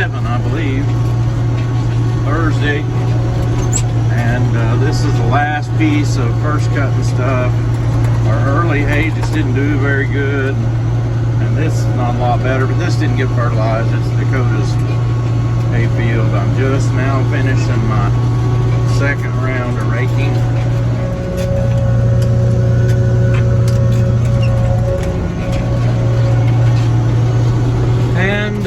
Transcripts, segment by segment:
7, I believe, Thursday. And this is the last piece of first cutting stuff. Our early hay just didn't do very good. And this is not a lot better, but this didn't get fertilized. It's Dakota's hay field. I'm just now finishing my second round of raking. And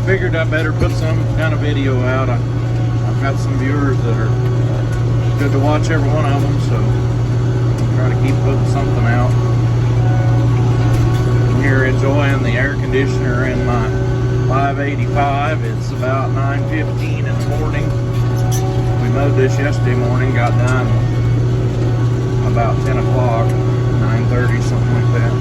figured I better put some kind of video out. I've got some viewers that are good to watch every one of them, so I'll try to keep putting something out. I'm here enjoying the air conditioner in my 585. It's about 9:15 in the morning. We mowed this yesterday morning, got done about 10 o'clock, 9:30, something like that.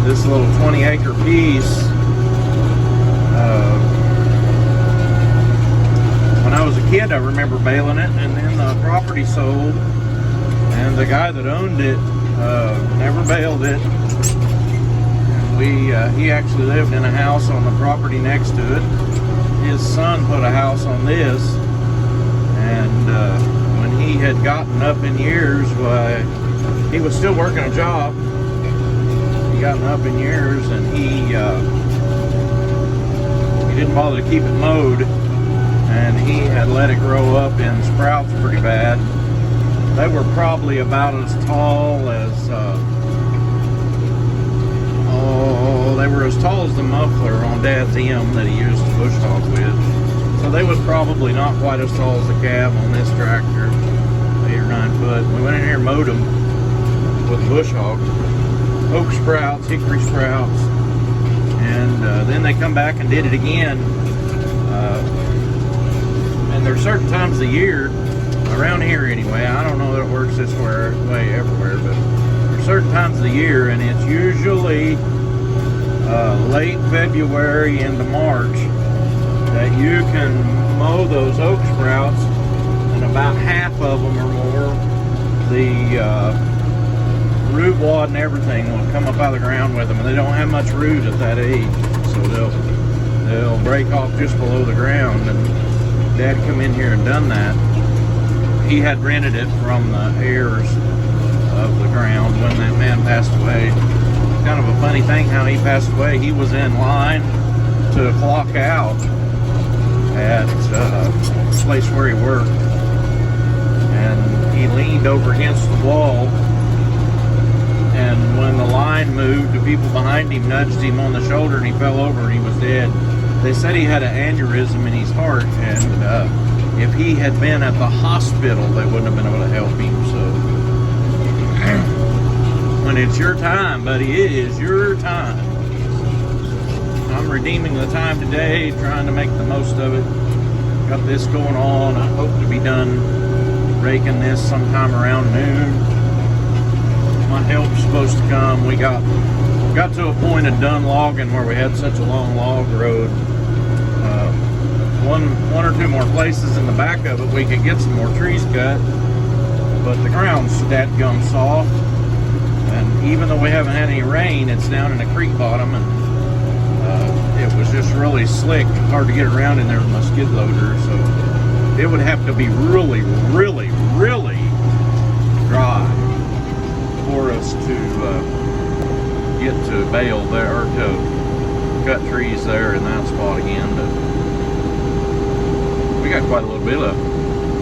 This little 20-acre piece, when I was a kid, I remember baling it, and then the property sold, and the guy that owned it never baled it. And he actually lived in a house on the property next to it. His son put a house on this, and when he had gotten up in years, he was still working a job. Gotten up in years, and he didn't bother to keep it mowed, and he had let it grow up in sprouts pretty bad. They were probably about as tall as they were as tall as the muffler on Dad's M that he used to bush hog with. So they was probably not quite as tall as the cab on this tractor, 8 or 9 foot. We went in here and mowed them with bush hog. Oak sprouts, hickory sprouts, and then they come back and did it again. And there's certain times of the year, around here anyway, I don't know that it works this way everywhere, but there's certain times of the year, and it's usually late February into March, that you can mow those oak sprouts, and about half of them or more, the root wad and everything will come up out of the ground with them, and they don't have much root at that age, so they'll break off just below the ground. And Dad come in here and done that. He had rented it from the heirs of the ground when that man passed away. Kind of a funny thing how he passed away. He was in line to clock out at the place where he worked, and he leaned over against the wall. And when the line moved, the people behind him nudged him on the shoulder, and he fell over and he was dead. They said he had an aneurysm in his heart, and if he had been at the hospital, they wouldn't have been able to help him. So when it's your time, buddy, it is your time. I'm redeeming the time today, trying to make the most of it. Got this going on. I hope to be done raking this sometime around noon. My help's supposed to come. We got to a point of done logging where we had such a long log road. One or two more places in the back of it we could get some more trees cut, but the ground's dadgum soft, and even though we haven't had any rain, it's down in a creek bottom, and it was just really slick, hard to get around in there with my skid loader. So it would have to be really, really, really dry for us to get to bale there, or to cut trees there in that spot again. But we got quite a little bit of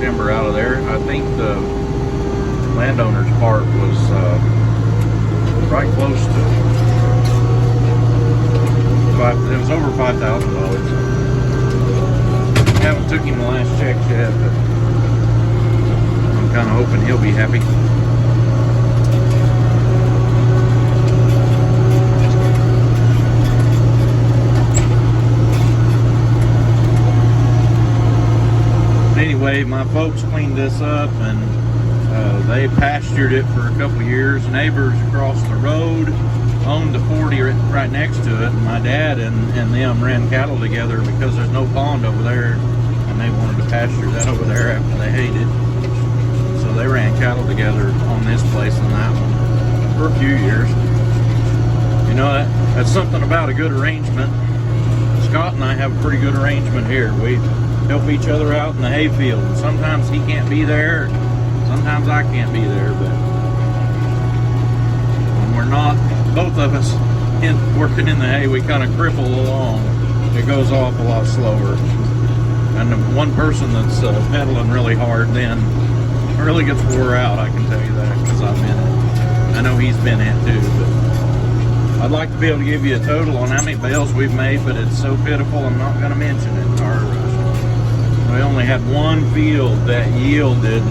timber out of there. I think the landowner's part was right close to it was over $5,000. Haven't took him the last check yet, but I'm kind of hoping he'll be happy. Anyway, my folks cleaned this up, and they pastured it for a couple years. Neighbors across the road owned the 40 right next to it, and my dad and them ran cattle together because there's no pond over there, and they wanted to pasture that over there after they hated it. So they ran cattle together on this place and that one for a few years. You know, That's something about a good arrangement. Scott and I have a pretty good arrangement here. We help each other out in the hayfield. Sometimes he can't be there, sometimes I can't be there, but when we're not, both of us working in the hay, we kind of cripple along. It goes off a lot slower. And the one person that's pedaling really hard then really gets wore out, I can tell you that, because I've been it. I know he's been it too, but I'd like to be able to give you a total on how many bales we've made, but it's so pitiful I'm not going to mention it. We only had one field that yielded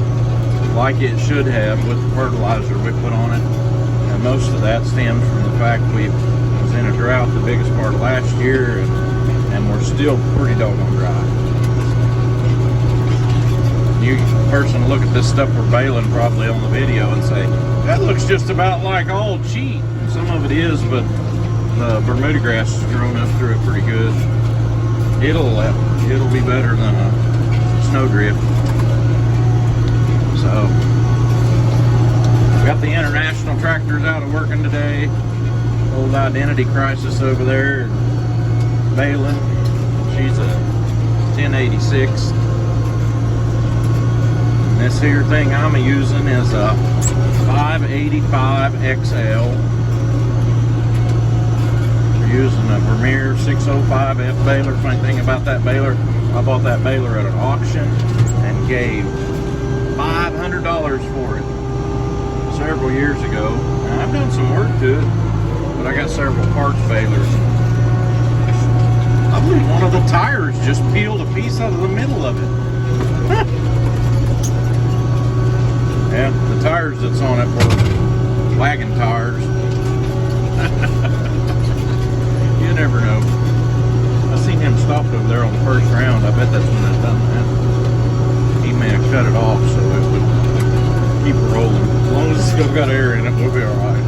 like it should have with the fertilizer we put on it, and most of that stems from the fact we was in a drought the biggest part of last year, and we're still pretty doggone dry. You person look at this stuff we're baling probably on the video and say, that looks just about like all cheat. Some of it is, but the Bermuda grass has grown up through it pretty good. It'll be better than a snowdrift. So we got the international tractors out of working today. Old Identity Crisis over there baling. She's a 1086. And this here thing I'm using is a 585 XL. Using a Vermeer 605F baler. Funny thing about that baler, I bought that baler at an auction and gave $500 for it several years ago. And I've done some work to it, but I got several parts balers. I believe one of the tires just peeled a piece out of the middle of it. Yeah, the tires that's on it were wagon tires. You never know. I seen him stopped over there on the first round. I bet that's when I done that. He may have cut it off so it would keep rolling. As long as it's still got air in it, we'll be alright.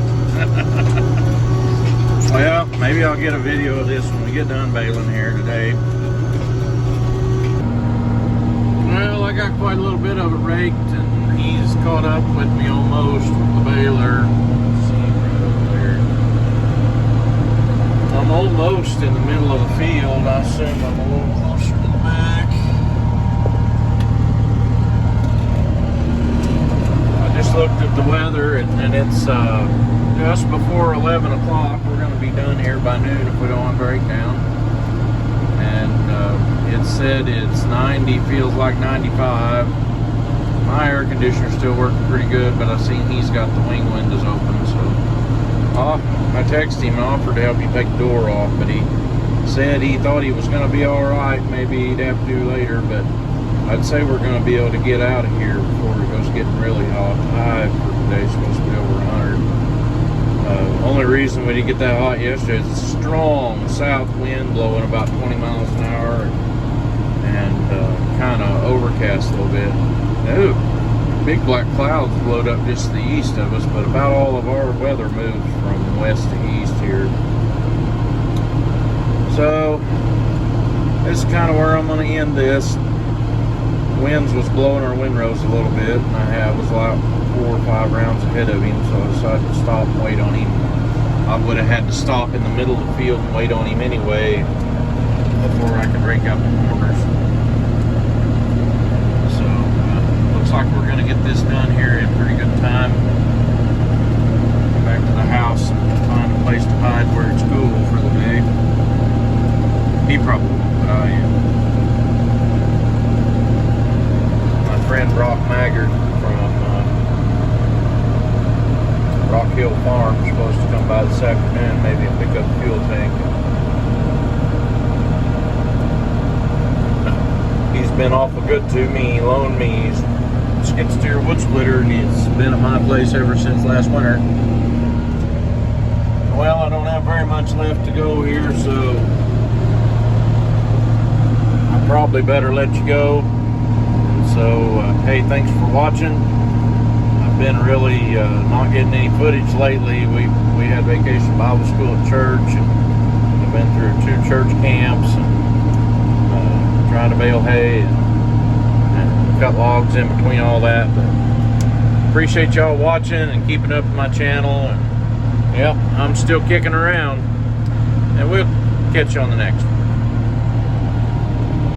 Well, maybe I'll get a video of this when we get done baling here today. Well, I got quite a little bit of it raked, and he's caught up with me almost with the baler. I'm almost in the middle of the field. I assume I'm a little closer to the back. I just looked at the weather, and it's just before 11 o'clock. We're going to be done here by noon if we don't want to break down. And it said it's 90, feels like 95. My air conditioner's still working pretty good, but I seen he's got the wing windows open, so I texted him and offered to help me take the door off, but he said he thought he was going to be alright. Maybe he'd have to do later, but I'd say we're going to be able to get out of here before it goes getting really hot. The high for today is supposed to be over 100. Only reason we didn't get that hot yesterday is a strong south wind blowing about 20 miles an hour and kind of overcast a little bit. Ooh. Big black clouds blowed up just to the east of us, but about all of our weather moved from west to east here. So this is kind of where I'm going to end this. Winds was blowing our windrows a little bit, and I was like 4 or 5 rounds ahead of him, so I decided to stop and wait on him. I would have had to stop in the middle of the field and wait on him anyway before I could rake out the corners. Looks like we're going to get this done here in pretty good time. Go back to the house and find a place to hide where it's cool for the day. He probably won't, but I am. My friend Brock Maggard from Rock Hill Farm is supposed to come by this afternoon, maybe and pick up the fuel tank. He's been awful good to me. He loaned me his skid steer wood splitter, and it's been at my place ever since last winter. Well, I don't have very much left to go here, so I probably better let you go. So, hey, thanks for watching. I've been really not getting any footage lately. We had Vacation Bible School at church, and I've been through 2 church camps, and trying to bale hay and cut logs in between all that. But appreciate y'all watching and keeping up with my channel. And yep, I'm still kicking around. And we'll catch you on the next one.